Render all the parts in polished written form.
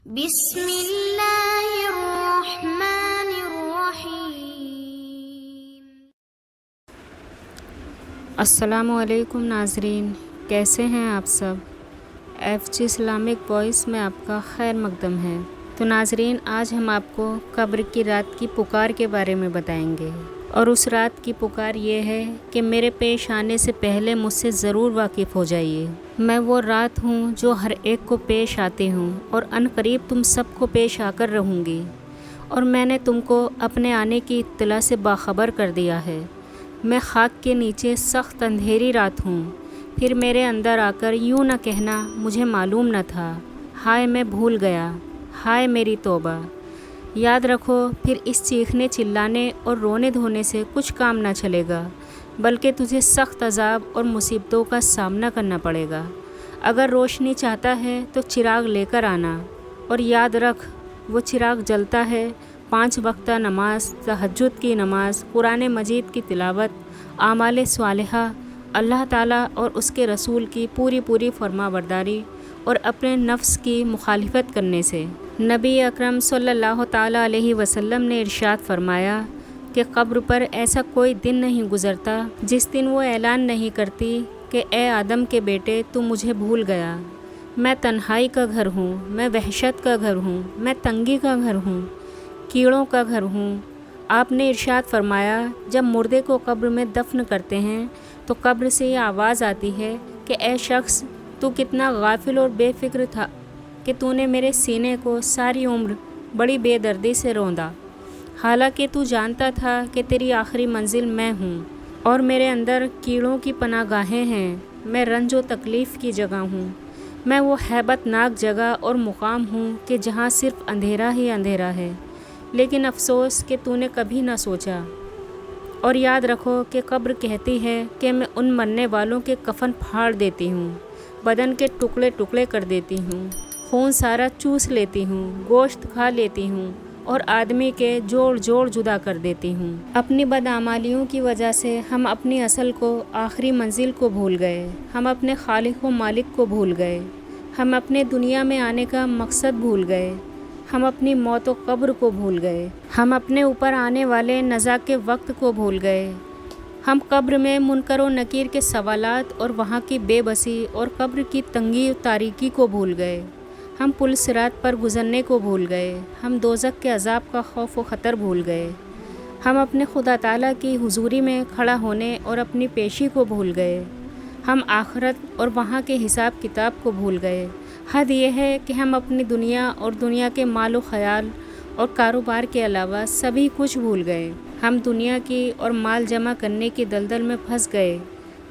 بسم اللہ الرحمن الرحیم۔ السلام علیکم ناظرین، کیسے ہیں آپ سب؟ ایف جی اسلامک وائس میں آپ کا خیر مقدم ہے۔ تو ناظرین، آج ہم آپ کو قبر کی رات کی پکار کے بارے میں بتائیں گے، اور اس رات کی پکار یہ ہے کہ میرے پیش آنے سے پہلے مجھ سے ضرور واقف ہو جائیے۔ میں وہ رات ہوں جو ہر ایک کو پیش آتی ہوں، اور عن قریب تم سب کو پیش آ کر رہوں گی، اور میں نے تم کو اپنے آنے کی اطلاع سے باخبر کر دیا ہے۔ میں خاک کے نیچے سخت اندھیری رات ہوں، پھر میرے اندر آ کر یوں نہ کہنا مجھے معلوم نہ تھا، ہائے میں بھول گیا، ہائے میری توبہ۔ یاد رکھو، پھر اس چیخنے چلانے اور رونے دھونے سے کچھ کام نہ چلے گا، بلکہ تجھے سخت عذاب اور مصیبتوں کا سامنا کرنا پڑے گا۔ اگر روشنی چاہتا ہے تو چراغ لے کر آنا، اور یاد رکھ وہ چراغ جلتا ہے 5 وقتہ نماز، تہجد کی نماز، قرآن مجید کی تلاوت، اعمال صالحہ، اللہ تعالیٰ اور اس کے رسول کی پوری فرما برداری اور اپنے نفس کی مخالفت کرنے سے۔ نبی اکرم صلی اللہ تعالیٰ علیہ وسلم نے ارشاد فرمایا کہ قبر پر ایسا کوئی دن نہیں گزرتا جس دن وہ اعلان نہیں کرتی کہ اے آدم کے بیٹے، تو مجھے بھول گیا۔ میں تنہائی کا گھر ہوں، میں وحشت کا گھر ہوں، میں تنگی کا گھر ہوں، کیڑوں کا گھر ہوں۔ آپ نے ارشاد فرمایا، جب مردے کو قبر میں دفن کرتے ہیں تو قبر سے یہ آواز آتی ہے کہ اے شخص، تو کتنا غافل اور بے فکر تھا کہ تو نے میرے سینے کو ساری عمر بڑی بے دردی سے روندا، حالانکہ تو جانتا تھا کہ تیری آخری منزل میں ہوں، اور میرے اندر کیڑوں کی پناہ گاہیں ہیں۔ میں رنج و تکلیف کی جگہ ہوں، میں وہ ہیبت ناک جگہ اور مقام ہوں کہ جہاں صرف اندھیرا ہی اندھیرا ہے، لیکن افسوس کہ تو نے کبھی نہ سوچا۔ اور یاد رکھو کہ قبر کہتی ہے کہ میں ان مرنے والوں کے کفن پھاڑ دیتی ہوں، بدن کے ٹکڑے ٹکڑے کر دیتی ہوں، خون سارا چوس لیتی ہوں، گوشت کھا لیتی ہوں، اور آدمی کے جوڑ جدا کر دیتی ہوں۔ اپنی بدعمالیوں کی وجہ سے ہم اپنی اصل کو، آخری منزل کو بھول گئے، ہم اپنے خالق و مالک کو بھول گئے، ہم اپنے دنیا میں آنے کا مقصد بھول گئے، ہم اپنی موت و قبر کو بھول گئے، ہم اپنے اوپر آنے والے نزا کے وقت کو بھول گئے، ہم قبر میں منکر و نکیر کے سوالات اور وہاں کی بے بسی اور قبر کی تنگی و تاریکی کو بھول گئے، ہم پل صراط پر گزرنے کو بھول گئے، ہم دوزخ کے عذاب کا خوف و خطر بھول گئے، ہم اپنے خدا تعالیٰ کی حضوری میں کھڑا ہونے اور اپنی پیشی کو بھول گئے، ہم آخرت اور وہاں کے حساب کتاب کو بھول گئے۔ حد یہ ہے کہ ہم اپنی دنیا اور دنیا کے مال و خیال اور کاروبار کے علاوہ سبھی کچھ بھول گئے۔ ہم دنیا کی اور مال جمع کرنے کی دلدل میں پھنس گئے،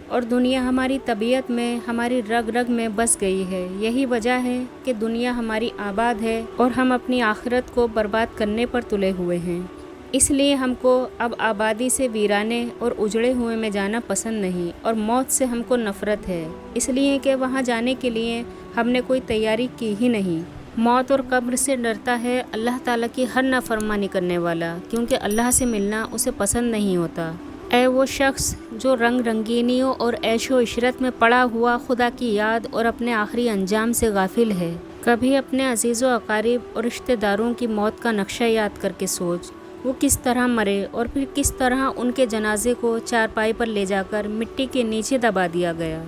اور دنیا ہماری طبیعت میں، ہماری رگ رگ میں بس گئی ہے۔ یہی وجہ ہے کہ دنیا ہماری آباد ہے اور ہم اپنی آخرت کو برباد کرنے پر تلے ہوئے ہیں۔ اس لیے ہم کو اب آبادی سے ویرانے اور اجڑے ہوئے میں جانا پسند نہیں، اور موت سے ہم کو نفرت ہے، اس لیے کہ وہاں جانے کے لیے ہم نے کوئی تیاری کی ہی نہیں۔ موت اور قبر سے ڈرتا ہے اللہ تعالیٰ کی ہر نافرمانی کرنے والا، کیونکہ اللہ سے ملنا اسے پسند نہیں ہوتا۔ اے وہ شخص جو رنگ رنگینیوں اور عیش و عشرت میں پڑا ہوا خدا کی یاد اور اپنے آخری انجام سے غافل ہے، کبھی اپنے عزیز و اقارب اور رشتہ داروں کی موت کا نقشہ یاد کر کے سوچ، وہ کس طرح مرے اور پھر کس طرح ان کے جنازے کو چارپائی پر لے جا کر مٹی کے نیچے دبا دیا گیا۔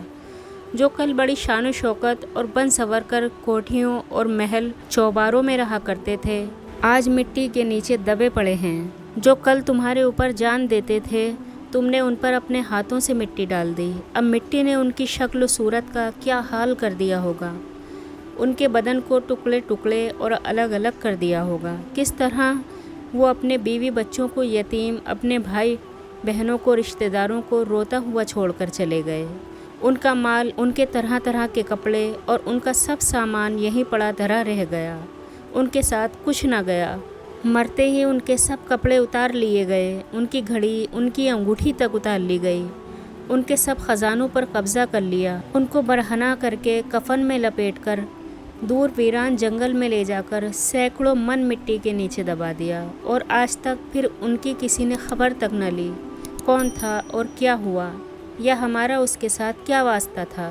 جو کل بڑی شان و شوکت اور بن سنور کر کوٹھیوں اور محل چوباروں میں رہا کرتے تھے، آج مٹی کے نیچے دبے پڑے ہیں۔ جو کل تمہارے اوپر جان دیتے تھے، تم نے ان پر اپنے ہاتھوں سے مٹی ڈال دی، اب مٹی نے ان کی شکل و صورت کا کیا حال کر دیا ہوگا، ان کے بدن کو ٹکڑے ٹکڑے اور الگ الگ کر دیا ہوگا۔ کس طرح وہ اپنے بیوی بچوں کو یتیم، اپنے بھائی بہنوں کو، رشتہ داروں کو روتا ہوا چھوڑ کر چلے گئے۔ ان کا مال، ان کے طرح طرح کے کپڑے اور ان کا سب سامان یہیں پڑا دھرا رہ گیا، ان کے ساتھ کچھ نہ گیا۔ مرتے ہی ان کے سب کپڑے اتار لیے گئے، ان کی گھڑی، ان کی انگوٹھی تک اتار لی گئی، ان کے سب خزانوں پر قبضہ کر لیا، ان کو برہنہ کر کے کفن میں لپیٹ کر دور ویران جنگل میں لے جا کر سینکڑوں من مٹی کے نیچے دبا دیا، اور آج تک پھر ان کی کسی نے خبر تک نہ لی، کون تھا اور کیا ہوا، یا ہمارا اس کے ساتھ کیا واسطہ تھا۔